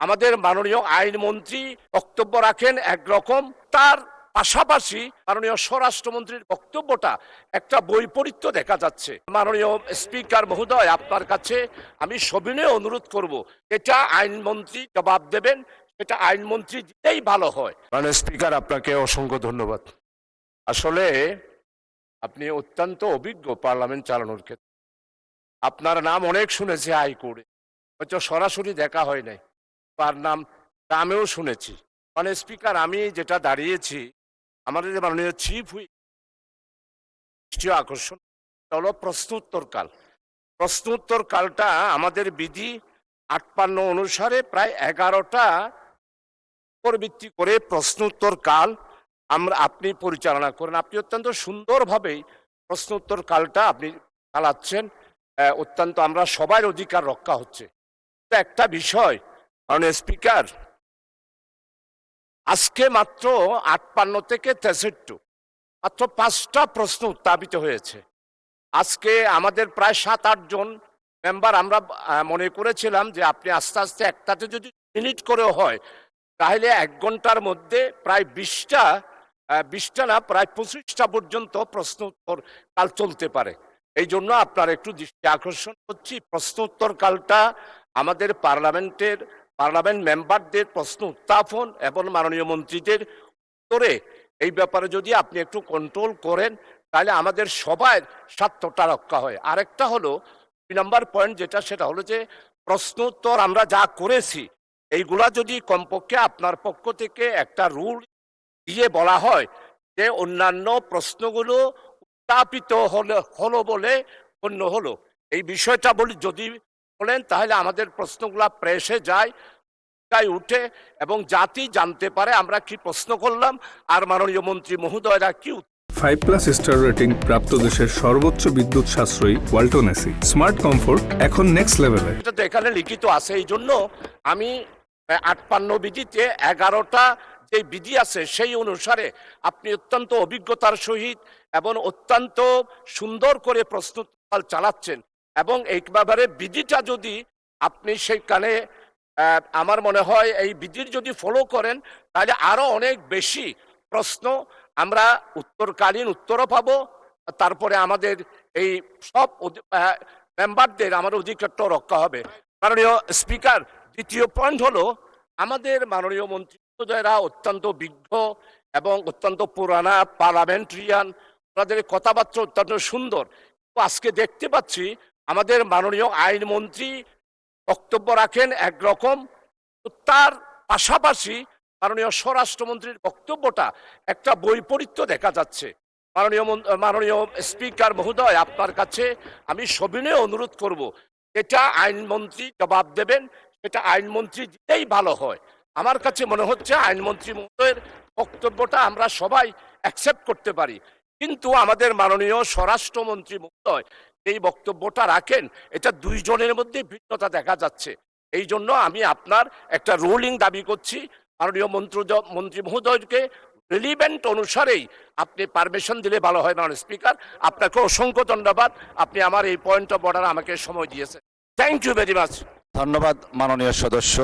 আমাদের মাননীয় আইনমন্ত্রী বক্তব্য রাখেন একরকম, তার পাশাপাশি মাননীয় স্বরাষ্ট্রমন্ত্রীর বক্তব্যটা একটা বৈপরীত্য দেখা যাচ্ছে। মাননীয় স্পিকার মহোদয়, আপনার কাছে আমি সবিনয়ে অনুরোধ করব, এটা আইনমন্ত্রী জবাব দেবেন, এটা আইনমন্ত্রী দিতেই ভালো হয়। মাননীয় স্পিকার, আপনাকে অসংখ্য ধন্যবাদ। আসলে আপনি অত্যন্ত অভিজ্ঞ পার্লামেন্ট চালানোর ক্ষেত্রে। আপনার নাম অনেক শুনেছি হাইকোর্টে, হয়তো সরাসরি দেখা হয় নাই, তার নাম নামেও শুনেছি। মানে স্পিকার, আমি যেটা দাঁড়িয়েছি, আমাদের যে মাননীয় চিফ হুইপ আকর্ষণ হলো প্রশ্নোত্তর কাল। প্রশ্নোত্তর কালটা আমাদের বিধি ৫৮ অনুসারে প্রায় ১১টা উপর ভিত্তি করে প্রশ্নোত্তর কাল আপনি পরিচালনা করেন। আপনি অত্যন্ত সুন্দরভাবেই প্রশ্নোত্তর কালটা আপনি চালাচ্ছেন। অত্যন্ত আমরা সবার অধিকার রক্ষা হচ্ছে। একটা বিষয় মাননীয় স্পিকার, আজকে মাত্র ৫৮ থেকে ৬৩ মাত্র ৫টা প্রশ্ন উত্থাপিত হয়েছে। আজকে আমাদের প্রায় ৭-৮ জন মেম্বার আমরা মনে করেছিলাম যে আপনি আস্তে আস্তে একটাতে যদি মিনিট করেও হয়, তাহলে ১ ঘন্টার মধ্যে প্রায় ২০টা না প্রায় ২৫টা পর্যন্ত প্রশ্ন উত্তর কাল চলতে পারে। এই জন্য আপনার একটু দৃষ্টি আকর্ষণ করছি, প্রশ্ন উত্তর কালটা আমাদের পার্লামেন্ট মেম্বারদের প্রশ্ন উত্থাপন এবং মাননীয় মন্ত্রীদের উত্তরে এই ব্যাপারে যদি আপনি একটু কন্ট্রোল করেন, তাহলে আমাদের সবার স্বার্থটা রক্ষা হয়। আরেকটা হলো ২ নম্বর পয়েন্ট, যেটা সেটা হলো যে প্রশ্ন উত্তর আমরা যা করেছি এইগুলা যদি কমপক্ষে আপনার পক্ষ থেকে একটা রুল দিয়ে বলা হয় যে অন্যান্য প্রশ্নগুলো উত্থাপিত হলো বলে গণ্য হলো, এই বিষয়টা যদি বলেন, তাহলে আমাদের প্রশ্নগুলা প্রেসে যায়, উঠে এবং জাতি জানতে পারে আমরা কি প্রশ্ন করলাম আর মাননীয় মন্ত্রী মহোদয়রা কি। 5+ স্টার রেটিং প্রাপ্ত দেশের সর্বোচ্চ বিদ্যুৎ সাশ্রয়ী ওয়ালটন এসি স্মার্ট কমফোর্ট এখন নেক্সট লেভেলে। এটা তো এখানে লিখিত আছে, এই জন্য আমি ৫৮ বিধিতে ১১টা যে বিধি আছে সেই অনুসারে আপনি অত্যন্ত অভিজ্ঞতার সহিত এবং অত্যন্ত সুন্দর করে প্রস্তুত চালাচ্ছেন, এবং এই ব্যাপারে বিধিটা যদি আপনি সেইখানে আমার মনে হয় এই বিধির যদি ফলো করেন, তাহলে আরো অনেক বেশি প্রশ্ন আমরা উত্তরকালীন উত্তরও পাবো, তারপরে আমাদের এই সব মেম্বারদের আমাদের অধিকারটা রক্ষা হবে। মাননীয় স্পিকার, দ্বিতীয় পয়েন্ট হলো আমাদের মাননীয় মন্ত্রী মহোদয়রা অত্যন্ত বিজ্ঞ এবং অত্যন্ত পুরানা পার্লামেন্টারিয়ান, তাদের কথাবার্তা অত্যন্ত সুন্দর। আজকে দেখতে পাচ্ছি আমাদের মাননীয় আইনমন্ত্রী বক্তব্য রাখেন একরকম, তার পাশাপাশি মাননীয় স্বরাষ্ট্রমন্ত্রীর বক্তব্যটা একটা বৈপরীত্য দেখা যাচ্ছে। মাননীয় স্পিকার মহোদয়, আপনার কাছে আমি সবিনয়ে অনুরোধ করব, এটা আইনমন্ত্রী জবাব দেবেন, এটা আইনমন্ত্রী দিতেই ভালো হয়। আমার কাছে মনে হচ্ছে আইনমন্ত্রী মহোদয়ের বক্তব্যটা আমরা সবাই অ্যাকসেপ্ট করতে পারি, কিন্তু আমাদের মাননীয় স্বরাষ্ট্রমন্ত্রী মহোদয় এই বক্তব্যটা রাখেন, এটা দুইজনের মধ্যে ভিন্নতা দেখা যাচ্ছে। এই জন্য আমি আপনার একটা রুলিং দাবি করছি, মাননীয় মন্ত্রী মহোদয়কে রিলিভেন্ট অনুসারেই আপনি পারমিশন দিলে ভালো হয়। মাননীয় স্পিকার, আপনাকে অসংখ্য ধন্যবাদ, আপনি আমার এই পয়েন্ট অফ অর্ডার আমাকে সময় দিয়েছেন। Thank you very much. ধন্যবাদ মাননীয় সদস্য।